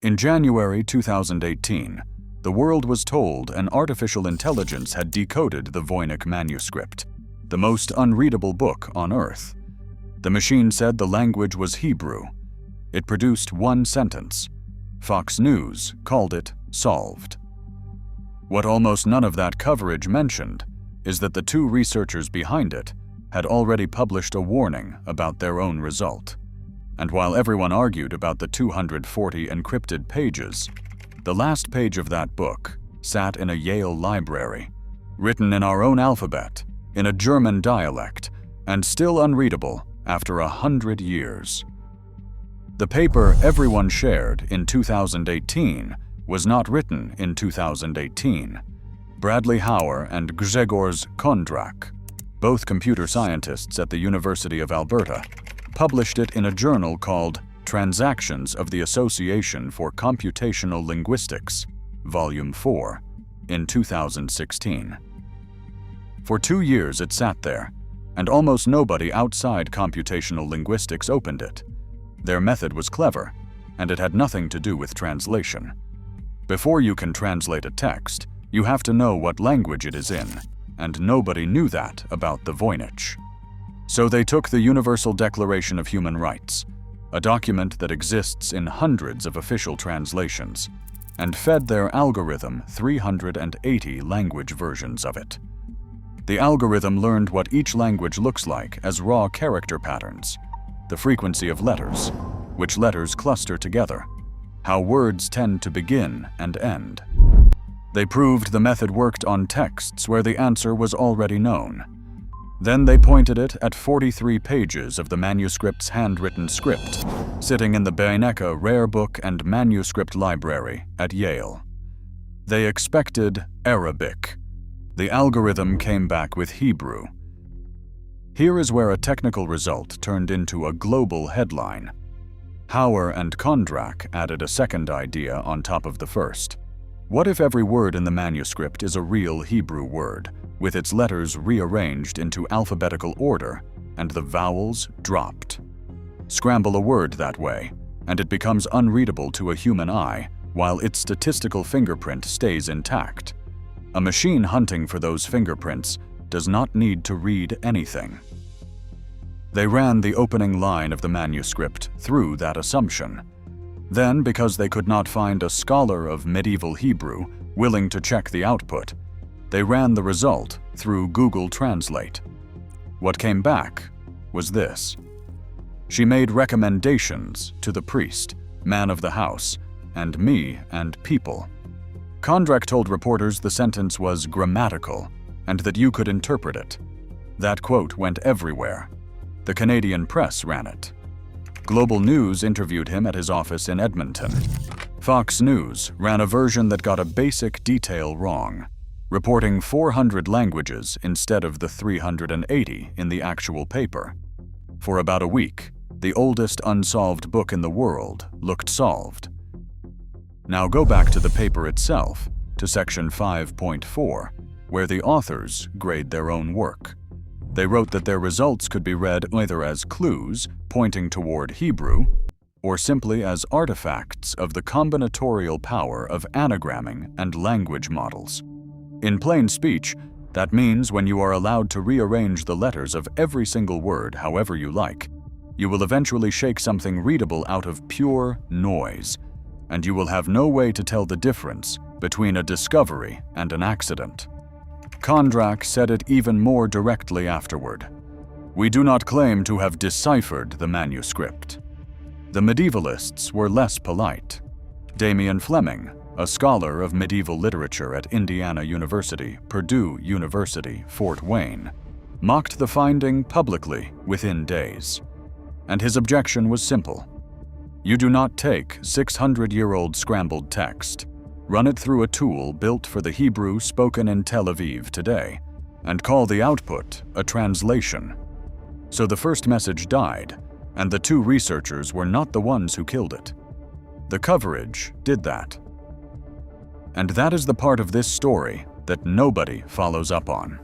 In January 2018, the world was told an artificial intelligence had decoded the Voynich Manuscript, the most unreadable book on Earth. The machine said the language was Hebrew. It produced one sentence. Fox News called it solved. What almost none of that coverage mentioned is that the two researchers behind it had already published a warning about their own result. And while everyone argued about the 240 encrypted pages, the last page of that book sat in a Yale library, written in our own alphabet, in a German dialect, and still unreadable after 100 years. The paper everyone shared in 2018 was not written in 2018. Bradley Hauer and Grzegorz Kondrak, both computer scientists at the University of Alberta, published it in a journal called Transactions of the Association for Computational Linguistics, Volume 4, in 2016. For 2 years it sat there, and almost nobody outside computational linguistics opened it. Their method was clever, and it had nothing to do with translation. Before you can translate a text, you have to know what language it is in, and nobody knew that about the Voynich. So they took the Universal Declaration of Human Rights, a document that exists in hundreds of official translations, and fed their algorithm 380 language versions of it. The algorithm learned what each language looks like as raw character patterns, the frequency of letters, which letters cluster together, how words tend to begin and end. They proved the method worked on texts where the answer was already known. Then they pointed it at 43 pages of the manuscript's handwritten script, sitting in the Beinecke Rare Book and Manuscript Library at Yale. They expected Arabic. The algorithm came back with Hebrew. Here is where a technical result turned into a global headline. Hauer and Kondrak added a second idea on top of the first. What if every word in the manuscript is a real Hebrew word, with its letters rearranged into alphabetical order and the vowels dropped? Scramble a word that way, and it becomes unreadable to a human eye while its statistical fingerprint stays intact. A machine hunting for those fingerprints does not need to read anything. They ran the opening line of the manuscript through that assumption. Then, because they could not find a scholar of medieval Hebrew willing to check the output, they ran the result through Google Translate. What came back was this. She made recommendations to the priest, man of the house, and me and people. Kondrak told reporters the sentence was grammatical and that you could interpret it. That quote went everywhere. The Canadian press ran it. Global News interviewed him at his office in Edmonton. Fox News ran a version that got a basic detail wrong, reporting 400 languages instead of the 380 in the actual paper. For about a week, the oldest unsolved book in the world looked solved. Now go back to the paper itself, to section 5.4, where the authors grade their own work. They wrote that their results could be read either as clues pointing toward Hebrew, or simply as artifacts of the combinatorial power of anagramming and language models. In plain speech, that means when you are allowed to rearrange the letters of every single word however you like, you will eventually shake something readable out of pure noise, and you will have no way to tell the difference between a discovery and an accident. Kondrak said it even more directly afterward. We do not claim to have deciphered the manuscript. The medievalists were less polite. Damian Fleming, a scholar of medieval literature at Indiana University, Purdue University, Fort Wayne, mocked the finding publicly within days. And his objection was simple. You do not take 600-year-old scrambled text, run it through a tool built for the Hebrew spoken in Tel Aviv today, and call the output a translation. So the first message died, and the two researchers were not the ones who killed it. The coverage did that. And that is the part of this story that nobody follows up on.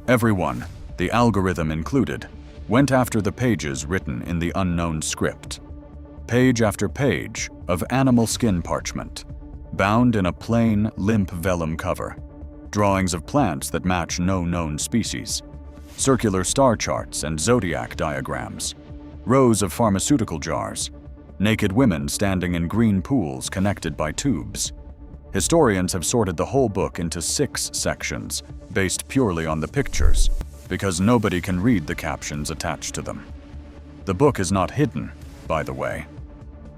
Everyone, the algorithm included, went after the pages written in the unknown script. page after page of animal skin parchment, bound in a plain, limp vellum cover, drawings of plants that match no known species, circular star charts and zodiac diagrams, rows of pharmaceutical jars, naked women standing in green pools connected by tubes. Historians have sorted the whole book into 6 sections, based purely on the pictures, because nobody can read the captions attached to them. The book is not hidden, by the way.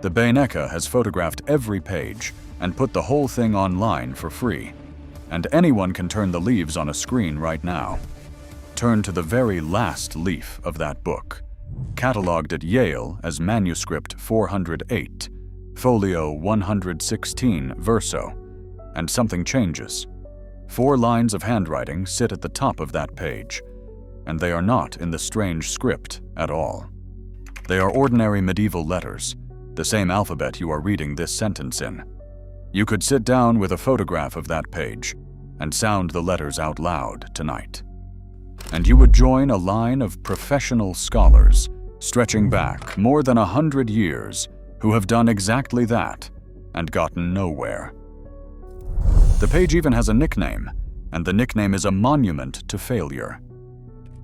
The Voynich has photographed every page and put the whole thing online for free, and anyone can turn the leaves on a screen right now. Turn to the very last leaf of that book, catalogued at Yale as Manuscript 408, Folio 116 verso, and something changes. 4 lines of handwriting sit at the top of that page, and they are not in the strange script at all. They are ordinary medieval letters, the same alphabet you are reading this sentence in. You could sit down with a photograph of that page and sound the letters out loud tonight. And you would join a line of professional scholars stretching back more than 100 years who have done exactly that and gotten nowhere. The page even has a nickname, and the nickname is a monument to failure.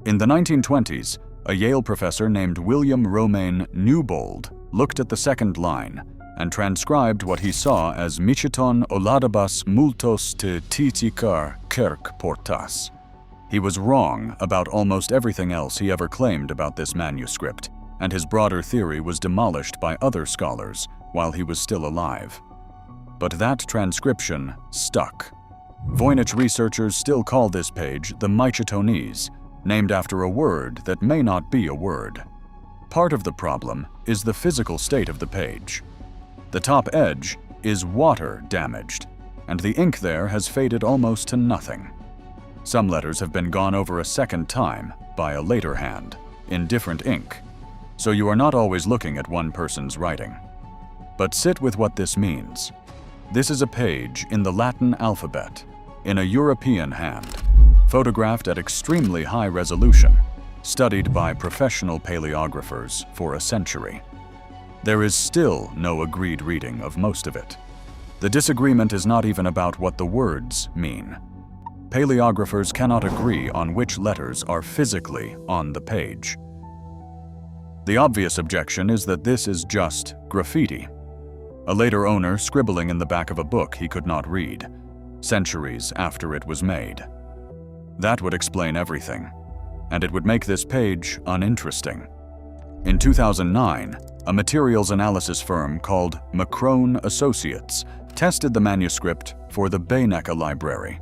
In the 1920s, a Yale professor named William Romain Newbold looked at the second line and transcribed what he saw as Michiton oladabas multos te titikar kerk portas. He was wrong about almost everything else he ever claimed about this manuscript, and his broader theory was demolished by other scholars while he was still alive. But that transcription stuck. Voynich researchers still call this page the Michitonese, named after a word that may not be a word. Part of the problem is the physical state of the page. The top edge is water damaged, and the ink there has faded almost to nothing. Some letters have been gone over a second time by a later hand, in different ink, so you are not always looking at one person's writing. But sit with what this means. This is a page in the Latin alphabet, in a European hand, photographed at extremely high resolution, studied by professional palaeographers for a century. There is still no agreed reading of most of it. The disagreement is not even about what the words mean. Palaeographers cannot agree on which letters are physically on the page. The obvious objection is that this is just graffiti. A later owner scribbling in the back of a book he could not read, centuries after it was made. That would explain everything, and it would make this page uninteresting. In 2009, a materials analysis firm called Macrone Associates tested the manuscript for the Voynich library.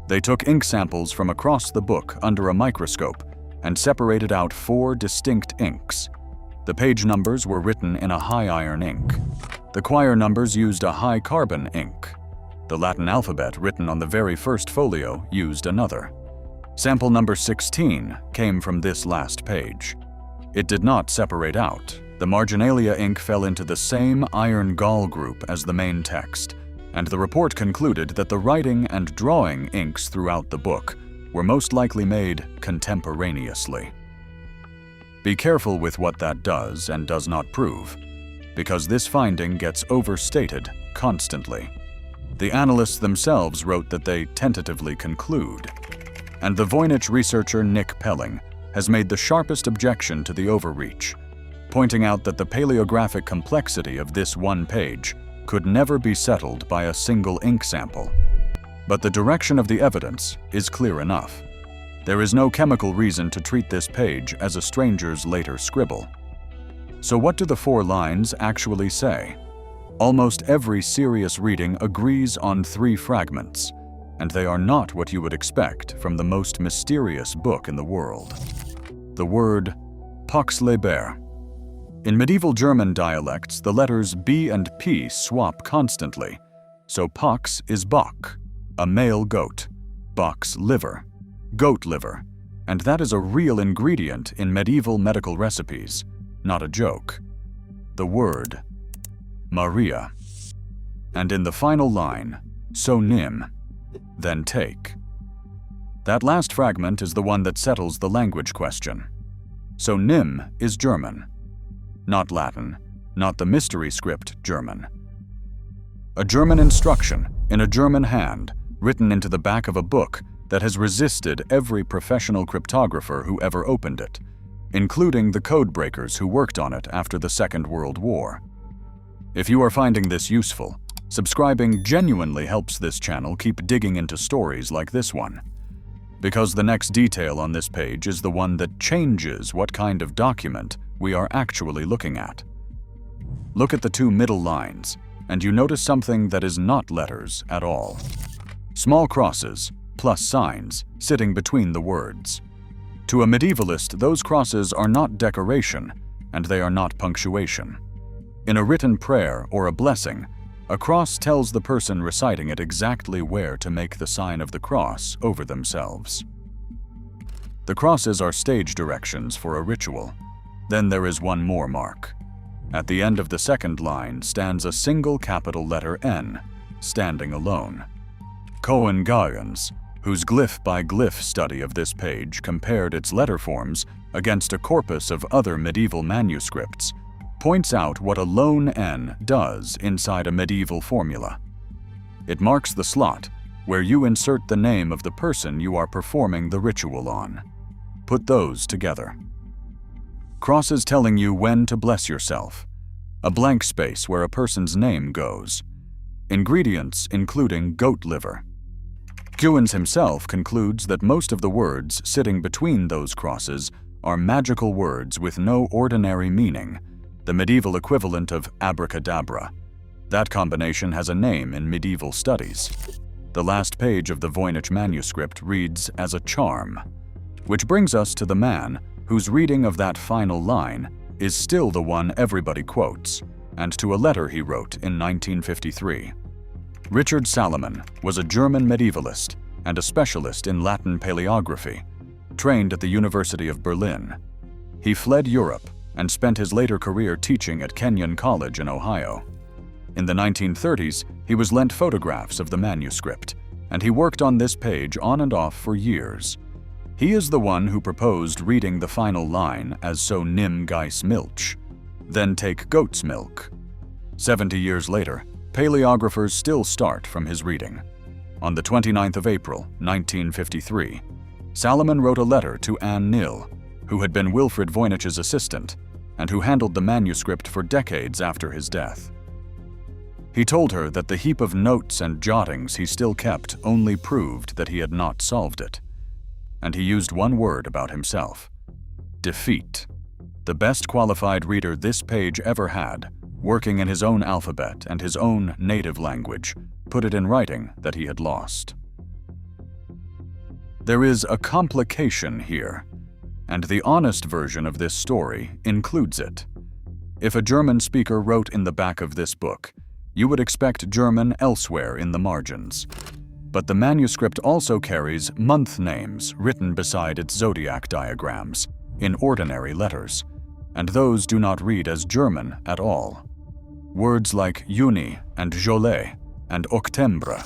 They took ink samples from across the book under a microscope and separated out 4 distinct inks. The page numbers were written in a high iron ink. The quire numbers used a high carbon ink. The Latin alphabet written on the very first folio used another. Sample number 16 came from this last page. It did not separate out. The marginalia ink fell into the same iron gall group as the main text, and the report concluded that the writing and drawing inks throughout the book were most likely made contemporaneously. Be careful with what that does and does not prove, because this finding gets overstated constantly. The analysts themselves wrote that they tentatively conclude. And the Voynich researcher Nick Pelling has made the sharpest objection to the overreach, pointing out that the paleographic complexity of this one page could never be settled by a single ink sample. But the direction of the evidence is clear enough. There is no chemical reason to treat this page as a stranger's later scribble. So what do the 4 lines actually say? Almost every serious reading agrees on 3 fragments, and they are not what you would expect from the most mysterious book in the world. The word Palaeographer. In medieval German dialects, the letters B and P swap constantly, so Pax is Bach, a male goat, Bach's liver, goat liver, and that is a real ingredient in medieval medical recipes, not a joke. The word Maria. And in the final line, so nim, then take. That last fragment is the one that settles the language question. So nim is German, not Latin, not the mystery script German. A German instruction in a German hand, written into the back of a book that has resisted every professional cryptographer who ever opened it, including the codebreakers who worked on it after the Second World War. If you are finding this useful, subscribing genuinely helps this channel keep digging into stories like this one. Because the next detail on this page is the one that changes what kind of document we are actually looking at. Look at the two middle lines, and you notice something that is not letters at all. Small crosses, plus signs, sitting between the words. To a medievalist, those crosses are not decoration, and they are not punctuation. In a written prayer or a blessing, a cross tells the person reciting it exactly where to make the sign of the cross over themselves. The crosses are stage directions for a ritual. Then there is one more mark. At the end of the second line stands a single capital letter N, standing alone. Cohen Guyens, whose glyph-by-glyph study of this page compared its letter forms against a corpus of other medieval manuscripts, points out what a lone N does inside a medieval formula. It marks the slot where you insert the name of the person you are performing the ritual on. Put those together. Crosses telling you when to bless yourself. A blank space where a person's name goes. Ingredients including goat liver. Guyens himself concludes that most of the words sitting between those crosses are magical words with no ordinary meaning, the medieval equivalent of abracadabra. That combination has a name in medieval studies. The last page of the Voynich Manuscript reads as a charm, which brings us to the man whose reading of that final line is still the one everybody quotes, and to a letter he wrote in 1953. Richard Salomon was a German medievalist and a specialist in Latin palaeography, trained at the University of Berlin. He fled Europe and spent his later career teaching at Kenyon College in Ohio. In the 1930s, he was lent photographs of the manuscript, and he worked on this page on and off for years. He is the one who proposed reading the final line as "so nimm geis Milch," then take goat's milk. 70 years later, palaeographers still start from his reading. On the 29th of April, 1953, Salomon wrote a letter to Anne Nill, who had been Wilfrid Voynich's assistant and who handled the manuscript for decades after his death. He told her that the heap of notes and jottings he still kept only proved that he had not solved it. And he used one word about himself: defeat. The best qualified reader this page ever had, working in his own alphabet and his own native language, put it in writing that he had lost. There is a complication here, and the honest version of this story includes it. If a German speaker wrote in the back of this book, you would expect German elsewhere in the margins. But the manuscript also carries month names written beside its zodiac diagrams, in ordinary letters, and those do not read as German at all. Words like Juni and Jolet and Octembre.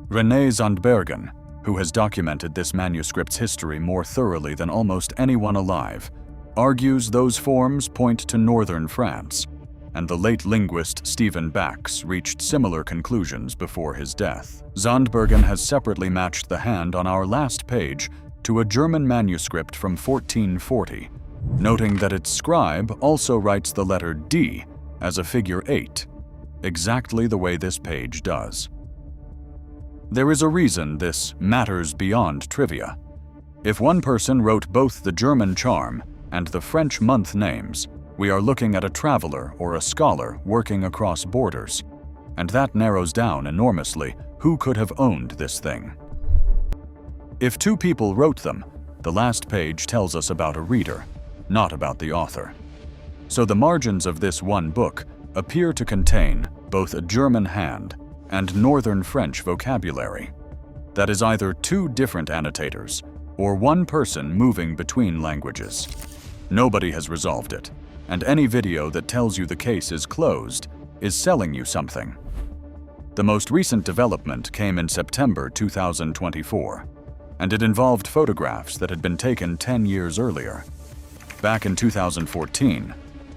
René Zandbergen, who has documented this manuscript's history more thoroughly than almost anyone alive, argues those forms point to northern France, and the late linguist Stephen Bax reached similar conclusions before his death. Zandbergen has separately matched the hand on our last page to a German manuscript from 1440, noting that its scribe also writes the letter D as a figure 8, exactly the way this page does. There is a reason this matters beyond trivia. If one person wrote both the German charm and the French month names, we are looking at a traveler or a scholar working across borders, and that narrows down enormously who could have owned this thing. If two people wrote them, the last page tells us about a reader, not about the author. So the margins of this one book appear to contain both a German hand and Northern French vocabulary. That is either two different annotators or one person moving between languages. Nobody has resolved it, and any video that tells you the case is closed is selling you something. The most recent development came in September 2024, and it involved photographs that had been taken 10 years earlier. Back in 2014,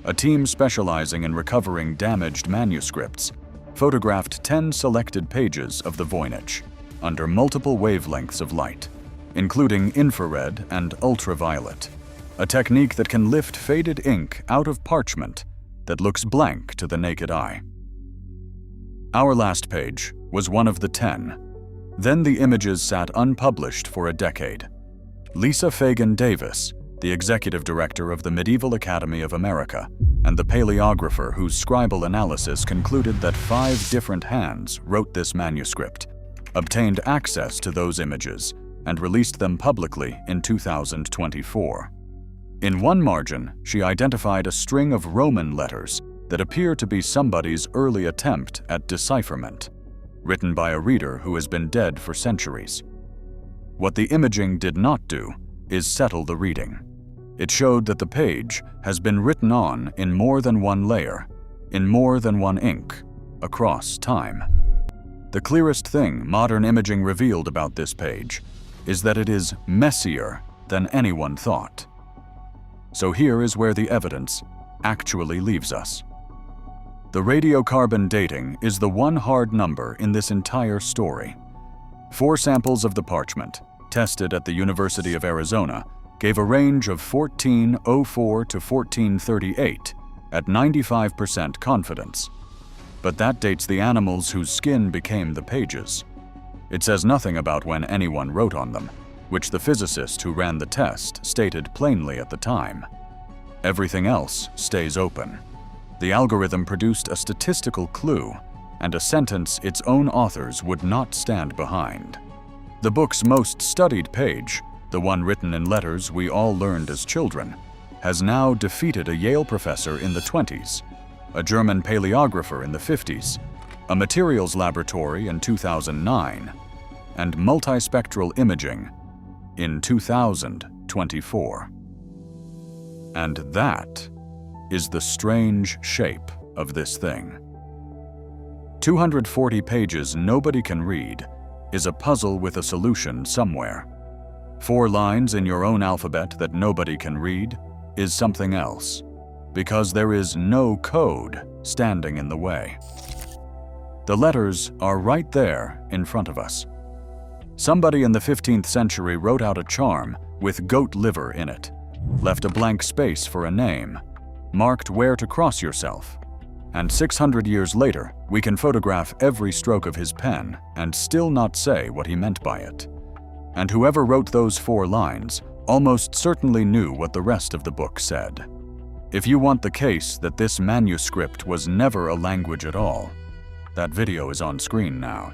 a team specializing in recovering damaged manuscripts photographed 10 selected pages of the Voynich under multiple wavelengths of light, including infrared and ultraviolet, a technique that can lift faded ink out of parchment that looks blank to the naked eye. Our last page was one of the 10. Then the images sat unpublished for a decade. Lisa Fagan Davis, the executive director of the Medieval Academy of America, and the palaeographer whose scribal analysis concluded that 5 different hands wrote this manuscript, obtained access to those images and released them publicly in 2024. In one margin, she identified a string of Roman letters that appear to be somebody's early attempt at decipherment, written by a reader who has been dead for centuries. What the imaging did not do is settle the reading. It showed that the page has been written on in more than one layer, in more than one ink, across time. The clearest thing modern imaging revealed about this page is that it is messier than anyone thought. So here is where the evidence actually leaves us. The radiocarbon dating is the one hard number in this entire story. 4 samples of the parchment, tested at the University of Arizona, gave a range of 1404 to 1438 at 95% confidence. But that dates the animals whose skin became the pages. It says nothing about when anyone wrote on them, which the physicist who ran the test stated plainly at the time. Everything else stays open. The algorithm produced a statistical clue and a sentence its own authors would not stand behind. The book's most studied page, the one written in letters we all learned as children, has now defeated a Yale professor in the 20s, a German palaeographer in the 50s, a materials laboratory in 2009, and multispectral imaging in 2024. And that is the strange shape of this thing. 240 pages nobody can read is a puzzle with a solution somewhere. 4 lines in your own alphabet that nobody can read is something else, because there is no code standing in the way. The letters are right there in front of us. Somebody in the 15th century wrote out a charm with goat liver in it, left a blank space for a name, marked where to cross yourself, and 600 years later, we can photograph every stroke of his pen and still not say what he meant by it. And whoever wrote those 4 lines almost certainly knew what the rest of the book said. If you want the case that this manuscript was never a language at all, that video is on screen now.